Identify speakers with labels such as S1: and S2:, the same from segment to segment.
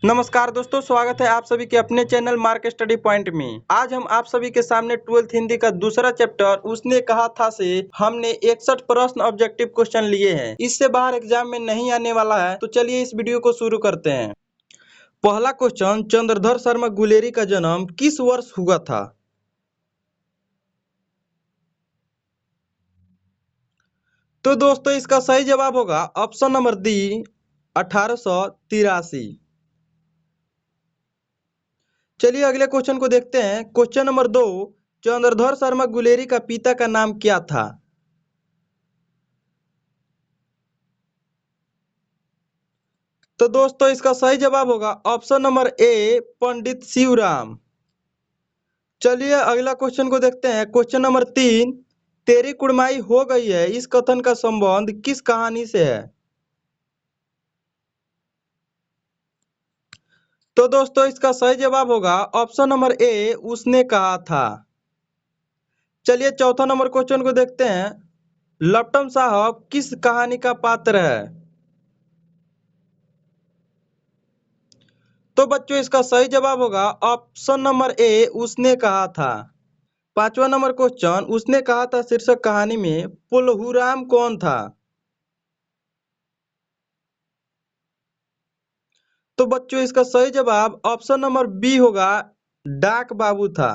S1: नमस्कार दोस्तों, स्वागत है आप सभी के अपने चैनल मार्क स्टडी पॉइंट में। आज हम आप सभी के सामने 12th हिंदी का दूसरा चैप्टर उसने कहा था से हमने 61 प्रश्न ऑब्जेक्टिव क्वेश्चन लिए हैं। इससे बाहर एग्जाम में नहीं आने वाला है, तो चलिए इस वीडियो को शुरू करते हैं। पहला क्वेश्चन, चंद्रधर शर्मा गुलेरी का जन्म किस वर्ष हुआ था? तो दोस्तों इसका सही जवाब होगा ऑप्शन नंबर डी, 1883। चलिए अगले क्वेश्चन को देखते हैं। क्वेश्चन नंबर 2, चंद्रधर शर्मा गुलेरी का पिता का नाम क्या था? तो दोस्तों इसका सही जवाब होगा ऑप्शन नंबर ए, पंडित शिवराम। चलिए अगला क्वेश्चन को देखते हैं। क्वेश्चन नंबर 3, तेरी कुड़माई हो गई है, इस कथन का संबंध किस कहानी से है? तो दोस्तों इसका सही जवाब होगा ऑप्शन नंबर ए, उसने कहा था। चलिए चौथा नंबर क्वेश्चन को देखते हैं। लपटम साहब किस कहानी का पात्र है? तो बच्चों इसका सही जवाब होगा ऑप्शन नंबर ए, उसने कहा था। पांचवा नंबर क्वेश्चन, उसने कहा था शीर्षक कहानी में पुलहुराम कौन था? तो बच्चों इसका सही जवाब ऑप्शन नंबर बी होगा, डाक बाबू था।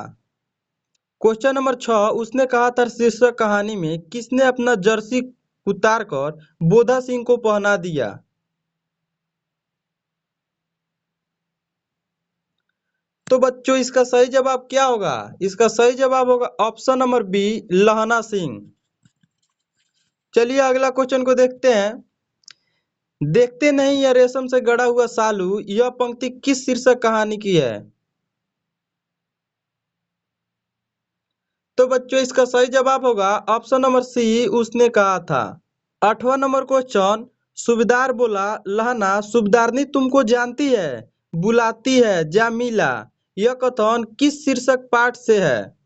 S1: क्वेश्चन नंबर 6, उसने कहा था शीर्षक कहानी में किसने अपना जर्सी उतारकर बोधा सिंह को पहना दिया? तो बच्चों इसका सही जवाब क्या होगा? इसका सही जवाब होगा ऑप्शन नंबर बी, लहना सिंह। चलिए अगला क्वेश्चन को देखते हैं। देखते नहीं यह रेशम से गड़ा हुआ सालू, यह पंक्ति किस शीर्षक कहानी की है? तो बच्चों इसका सही जवाब होगा ऑप्शन नंबर सी, उसने कहा था। आठवां नंबर क्वेश्चन, सूबेदार बोला, लहना सूबेदारनी तुमको जानती है, बुलाती है जा मिला, यह कथन किस शीर्षक पाठ से है?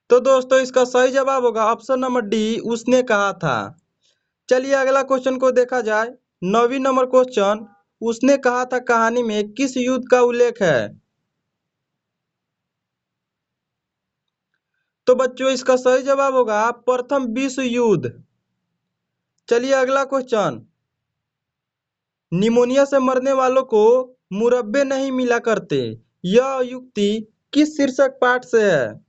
S1: तो दोस्तों इसका सही जवाब होगा ऑप्शन नंबर डी, उसने कहा था। चलिए अगला क्वेश्चन को देखा जाए। 9वीं नंबर क्वेश्चन, उसने कहा था कहानी में किस युद्ध का उल्लेख है? तो बच्चों इसका सही जवाब होगा प्रथम विश्व युद्ध। चलिए अगला क्वेश्चन, निमोनिया से मरने वालों को मुरब्बे नहीं मिला करते, यह युक्ति किस शीर्षक पाठ से है?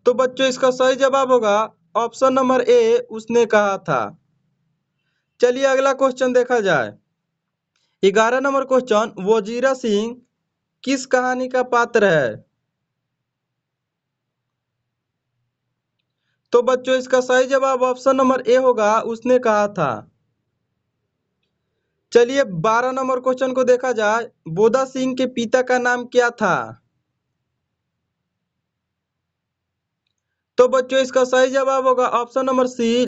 S1: तो बच्चों इसका सही जवाब होगा ऑप्शन नंबर ए, उसने कहा था। चलिए अगला क्वेश्चन देखा जाए। 11 नंबर क्वेश्चन, वजीरा सिंह किस कहानी का पात्र है? तो बच्चों इसका सही जवाब ऑप्शन नंबर ए होगा, उसने कहा था। चलिए 12 नंबर क्वेश्चन को देखा जाए। बोधा सिंह के पिता का नाम क्या था? तो बच्चों इसका सही जवाब होगा option number C.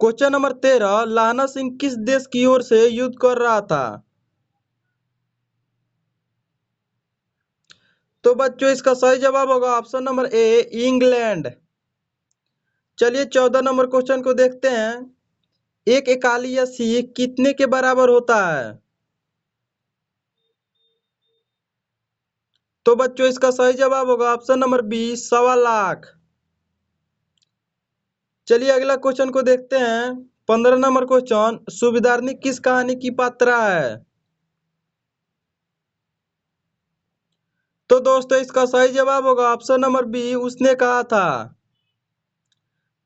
S1: Question number 13, Lahna Singh किस देश की ओर से युद्ध कर रहा था? तो बच्चों इसका सही जवाब होगा ऑप्शन नंबर ए, इंग्लैंड। चलिए 14 नंबर क्वेश्चन को देखते हैं। एक इकाली या सीख कितने के बराबर होता है? तो बच्चों इसका सही जवाब होगा ऑप्शन नंबर बी, 1.25 लाख। चलिए अगला क्वेश्चन को देखते हैं। 15 नंबर क्वेश्चन, सूबेदारनी किस कहानी की पात्रा है? तो दोस्तों इसका सही जवाब होगा ऑप्शन नंबर बी, उसने कहा था।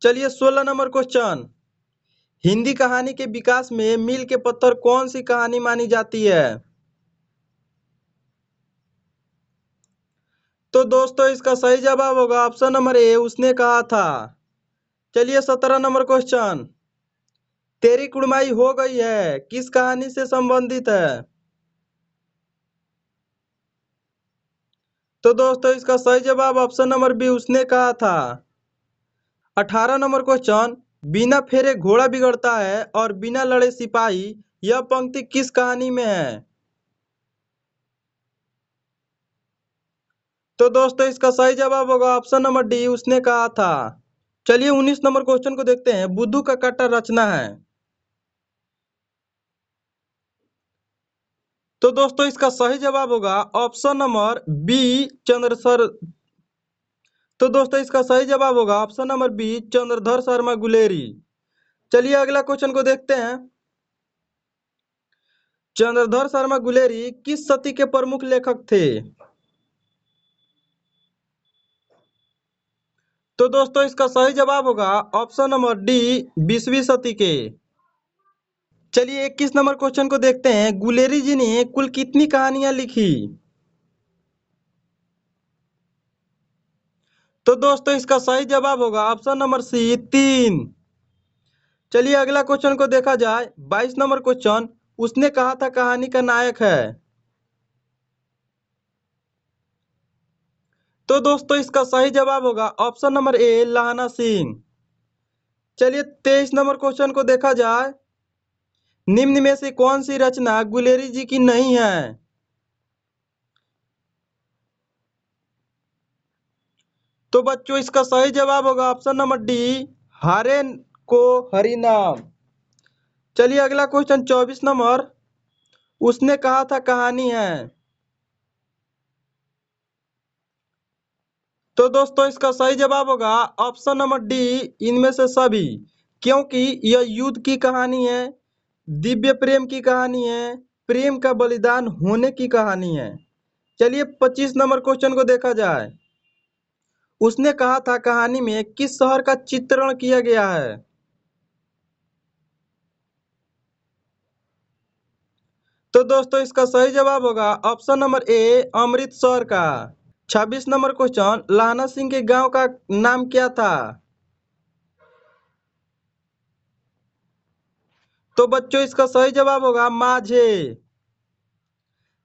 S1: चलिए 16 नंबर क्वेश्चन, हिंदी कहानी के विकास में मील के पत्थर कौन सी कहानी मानी जाती है? तो दोस्तों इसका सही जवाब होगा ऑप्शन नंबर ए, उसने कहा था। चलिए 17 नंबर क्वेश्चन, तेरी कुड़माई हो गई है किस कहानी से संबंधित है? तो दोस्तों इसका सही जवाब ऑप्शन नंबर बी, उसने कहा था। 18 नंबर क्वेश्चन, बिना फेरे घोड़ा बिगड़ता है और बिना लड़े सिपाही, यह पंक्ति किस कहानी में है? तो दोस्तों इसका सही जवाब होगा ऑप्शन नंबर डी, उसने कहा था। चलिए 19 नंबर क्वेश्चन को देखते हैं। बुद्धू का कट्टा रचना है। तो दोस्तों इसका सही जवाब होगा ऑप्शन नंबर बी, चंद्रसर। तो दोस्तों इसका सही जवाब होगा option number B, Chandradhar Sharma Guleri. चलिए अगला क्वेश्चन को देखते हैं। चंद्रधर शर्मा गुलेरी किस सदी के प्रमुख लेखक थे? तो दोस्तों इसका सही जवाब होगा ऑप्शन नंबर डी, 20वीं सदी के। चलिए 21 नंबर क्वेश्चन को देखते हैं। गुलेरी जी ने कुल कितनी कहानियां लिखी? तो दोस्तों इसका सही जवाब होगा ऑप्शन नंबर सी, 3। चलिए अगला क्वेश्चन को देखा जाए। 22 नंबर क्वेश्चन, उसने कहा था कहानी का नायक है। तो दोस्तों इसका सही जवाब होगा ऑप्शन नंबर ए, लहाना सिंह। चलिए 23 नंबर क्वेश्चन को देखा जाए। निम्न में से कौन सी रचना गुलेरी जी की नहीं है? तो बच्चों इसका सही जवाब होगा ऑप्शन नंबर डी, हारे को हरि नाम। चलिए अगला क्वेश्चन 24 नंबर, उसने कहा था कहानी है। तो दोस्तों इसका सही जवाब होगा ऑप्शन नंबर डी, इनमें से सभी। क्योंकि यह युद्ध की कहानी है, दिव्य प्रेम की कहानी है, प्रेम का बलिदान होने की कहानी है। चलिए 25 नंबर क्वेश्चन को देखा जाए। उसने कहा था कहानी में किस शहर का चित्रण किया गया है? तो दोस्तों इसका सही जवाब होगा ऑप्शन नंबर ए, अमृतसर का। 26 नंबर क्वेश्चन, लाना सिंह के गांव का नाम क्या था? तो बच्चों इसका सही जवाब होगा माझे।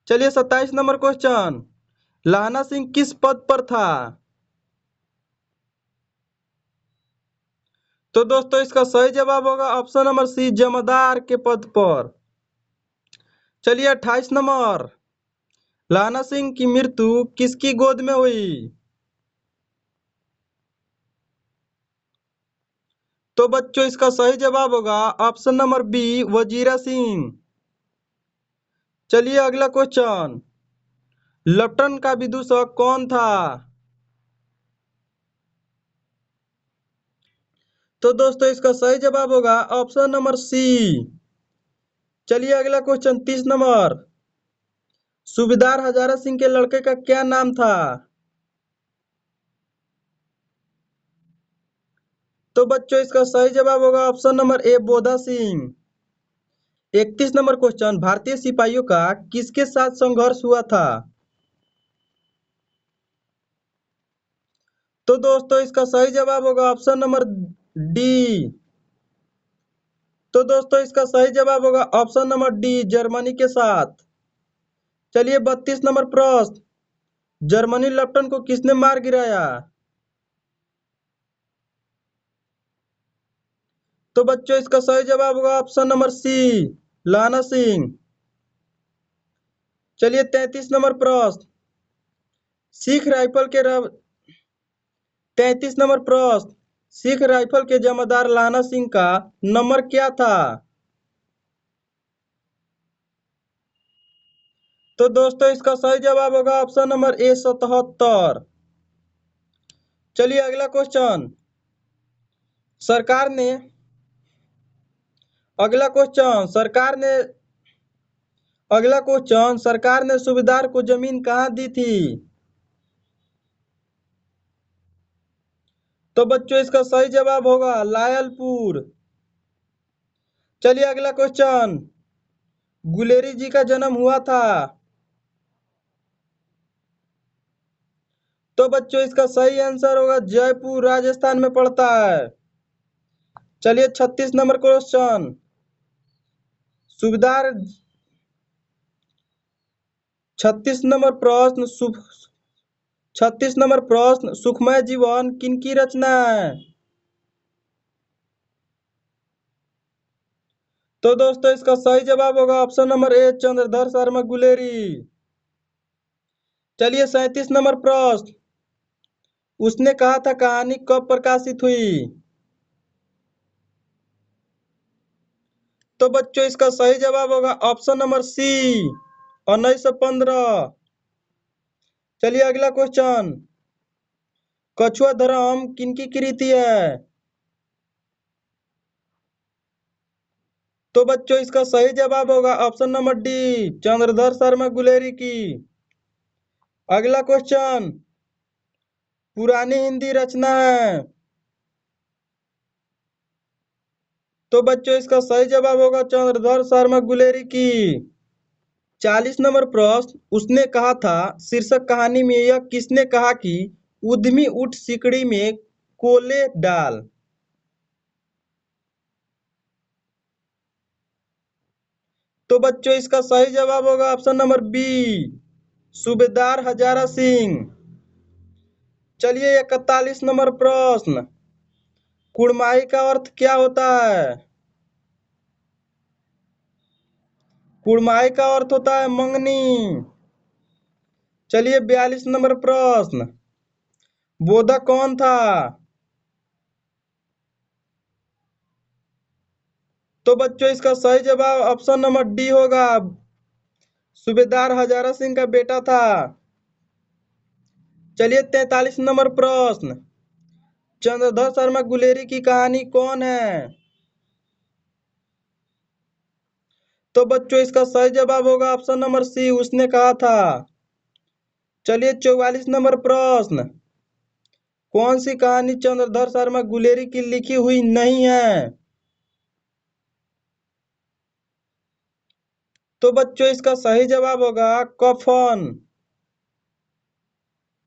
S1: चलिए 27 नंबर क्वेश्चन, लाना सिंह किस पद पर था? तो दोस्तों इसका सही जवाब होगा ऑप्शन नंबर सी, जमादार के पद पर। चलिए 28 नंबर, लाना सिंह की मृत्यु किसकी गोद में हुई? तो बच्चों इसका सही जवाब होगा option number B, Wazira Singh. चलिए अगला क्वेश्चन, लप्टन का विदूषक कौन था? तो दोस्तों इसका सही जवाब होगा ऑप्शन नंबर सी। चलिए अगला क्वेश्चन 30 नंबर, सूबेदार हजारा सिंह के लड़के का क्या नाम था? तो बच्चों इसका सही जवाब होगा option number A, Bodha Singh. 31 number question, भारतीय सिपाहियों का किसके साथ संघर्ष हुआ था? तो दोस्तों इसका सही जवाब होगा ऑप्शन नंबर डी। तो दोस्तों इसका सही जवाब होगा ऑप्शन नंबर डी, जर्मनी के साथ। चलिए 32 नंबर प्रश्न, जर्मनी लेफ्टिनेंट को किसने मार गिराया? तो बच्चों इसका सही जवाब होगा ऑप्शन नंबर सी, लाना सिंह। चलिए 33 नंबर प्रश्न, सिख राइफल के 33 नंबर प्रश्न, सिख राइफल के जमादार लाना सिंह का नंबर क्या था? तो दोस्तों इसका सही जवाब होगा ऑप्शन नंबर ए, 77। चलिए अगला क्वेश्चन, सरकार ने अगला क्वेश्चन सरकार ने अगला क्वेश्चन, सरकार ने सूबेदार को जमीन कहाँ दी थी? तो बच्चों इसका सही जवाब होगा लायलपुर। चलिए अगला क्वेश्चन, गुलेरी जी का जन्म हुआ था। तो बच्चों इसका सही आंसर होगा जयपुर, राजस्थान में पड़ता है। चलिए 36 नंबर क्वेश्चन, सूबेदार 36 नंबर प्रश्न 36 नंबर प्रश्न, सुखमय जीवन किनकी रचना है? तो दोस्तों इसका सही जवाब होगा ऑप्शन नंबर ए, चंद्रधर शर्मा गुलेरी। चलिए 37 नंबर प्रश्न। उसने कहा था कहानी कब प्रकाशित हुई? तो बच्चों इसका सही जवाब होगा ऑप्शन नंबर सी 1915। चलिए अगला क्वेश्चन। कछुआ धर्म किनकी कृति है? तो बच्चों इसका सही जवाब होगा option number D Chandradhar Sharma Guleri की। अगला क्वेश्चन। पुरानी हिंदी रचना है। तो बच्चों इसका सही जवाब होगा चंद्रधर शर्मा गुलेरी की। 40 नंबर प्रश्न। उसने कहा था शीर्षक कहानी में यह किसने कहा कि उद्यमी उठ सिकड़ी में कोले डाल? तो बच्चों इसका सही जवाब होगा ऑप्शन नंबर बी सूबेदार हजारा सिंह। चलिए 41 नंबर प्रश्न। कुड़माई का अर्थ क्या होता है? कुड़माई का अर्थ होता है मंगनी। चलिए 42 नंबर प्रश्न। बोधक कौन था? तो बच्चों इसका सही जवाब ऑप्शन नंबर डी होगा सूबेदार हजारा सिंह का बेटा था। चलिए 43 नंबर प्रश्न। चंद्रधर शर्मा गुलेरी की कहानी कौन है? तो बच्चों इसका सही जवाब होगा ऑप्शन नंबर सी उसने कहा था। चलिए 44 नंबर प्रश्न। कौन सी कहानी चंद्रधर शर्मा गुलेरी की लिखी हुई नहीं है? तो बच्चों इसका सही जवाब होगा कफन।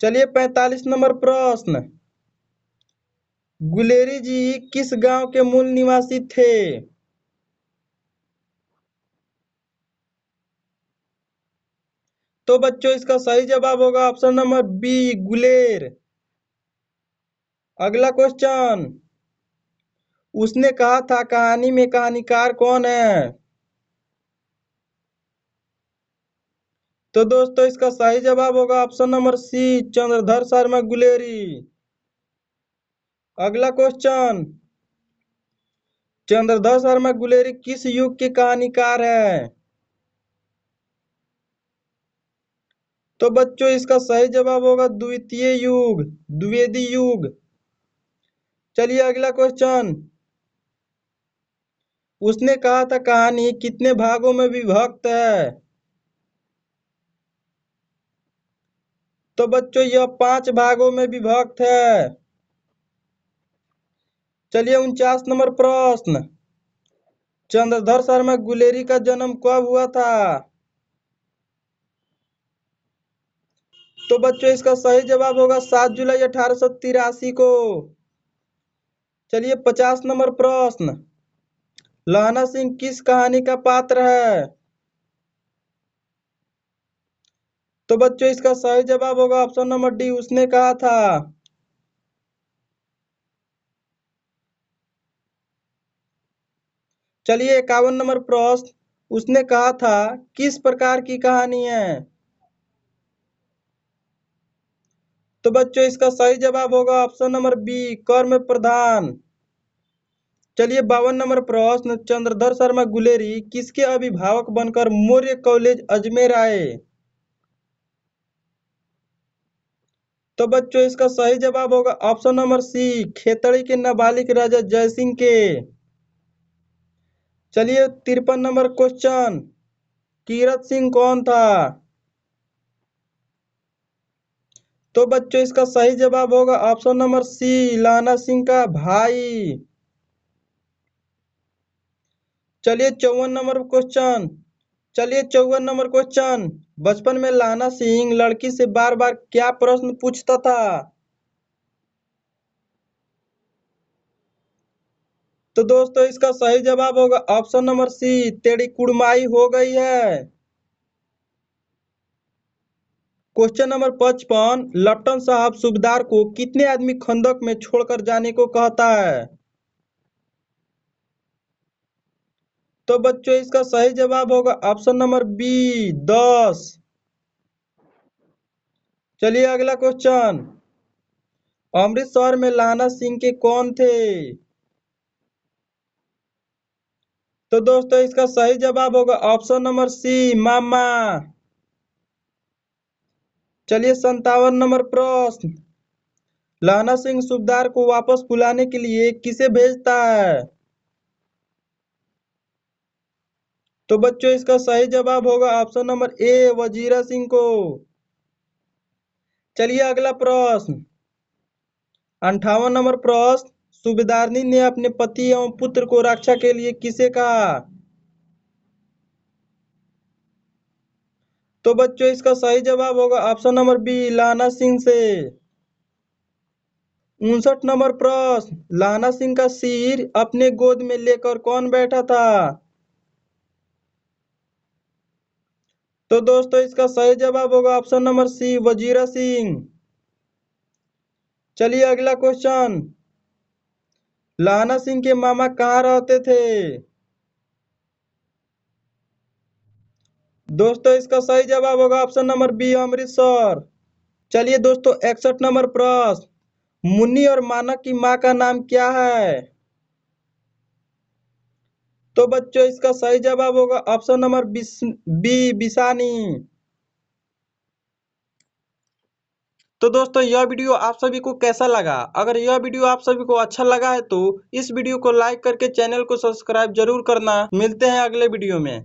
S1: चलिए 45 नंबर प्रश्न। गुलेरी जी किस गांव के मूल निवासी थे? तो बच्चों इसका सही जवाब होगा ऑप्शन नंबर बी गुलेर। अगला क्वेश्चन। उसने कहा था कहानी में कहानीकार कौन है? तो दोस्तों इसका सही जवाब होगा option number C Chandradhar Sharma Guleri. अगला क्वेश्चन। चंद्रधर शर्मा गुलेरी किस युग के कहानीकार है? तो बच्चों इसका सही जवाब होगा द्वितीय युग द्विवेदी युग। चलिए अगला क्वेश्चन। उसने कहा था कहानी कितने भागों में विभक्त है? तो बच्चों यह 5 भागों में विभक्त है। चलिए 49 नंबर प्रश्न। चंद्रधर शर्मा गुलेरी का जन्म कब हुआ था? तो बच्चों इसका सही जवाब होगा 7 जुलाई 1883 को। चलिए 50 नंबर प्रश्न। लहना सिंह किस कहानी का पात्र है? तो बच्चों इसका सही जवाब होगा ऑप्शन नंबर डी उसने कहा था। चलिए 51 नंबर प्रश्न। उसने कहा था किस प्रकार की कहानी है? तो बच्चों इसका सही जवाब होगा ऑप्शन नंबर बी कर्म प्रधान। चलिए 52 नंबर प्रश्न। चंद्रधर शर्मा गुलेरी किसके अभिभावक बनकर मौर्य कॉलेज अजमेर आए? तो बच्चों इसका सही जवाब होगा ऑप्शन नंबर सी खेतड़ी के नाबालिग राजा जयसिंह के। चलिए 53 नंबर क्वेश्चन। कीरत सिंह कौन था? तो बच्चों इसका सही जवाब होगा ऑप्शन नंबर सी लाना सिंह का भाई। चलिए 54 नंबर क्वेश्चन। बचपन में लाना सिंह लड़की से बार बार क्या प्रश्न पूछता था? तो दोस्तों इसका सही जवाब होगा ऑप्शन नंबर सी तेरी कुड़माई हो गई है। Question number 55। लट्टन साहब सूबेदार को कितने आदमी खंदक में छोड़कर जाने को कहता है? तो बच्चों इसका सही जवाब होगा ऑप्शन नंबर बी 10। चलिए अगला क्वेश्चन, अमृतसर में लाना सिंह के कौन थे? तो दोस्तों इसका सही जवाब होगा ऑप्शन नंबर सी, मामा। चलिए 57 नंबर प्रश्न, लाना सिंह सूबेदार को वापस बुलाने के लिए किसे भेजता है? तो बच्चों इसका सही जवाब होगा ऑप्शन नंबर ए, वजीरा सिंह को। चलिए अगला प्रश्न, 58 नंबर प्रश्न, सूबेदारनी ने अपने पति एवं पुत्र को रक्षा के लिए किसे कहा? तो बच्चों इसका सही जवाब होगा ऑप्शन नंबर बी, लाना सिंह से। 59 नंबर प्रश्न, लाना सिंह का सिर अपने गोद में लेकर कौन बैठा था? तो दोस्तों इसका सही जवाब होगा option number C, Wazira Singh. चलिए अगला क्वेश्चन, लाना सिंह के मामा कहाँ रहते थे? दोस्तों इसका सही जवाब होगा ऑप्शन नंबर बी, अमृतसर। चलिए दोस्तों 61 नंबर प्रश्न, मुन्नी और मानक की मां का नाम क्या है? तो बच्चों इसका सही जवाब होगा ऑप्शन नंबर बी, बिसानी। तो दोस्तों यह वीडियो आप सभी को कैसा लगा? अगर यह वीडियो आप सभी को अच्छा लगा है तो इस वीडियो को लाइक करके चैनल को सब्सक्राइब जरूर करना। मिलते हैं अगले वीडियो में।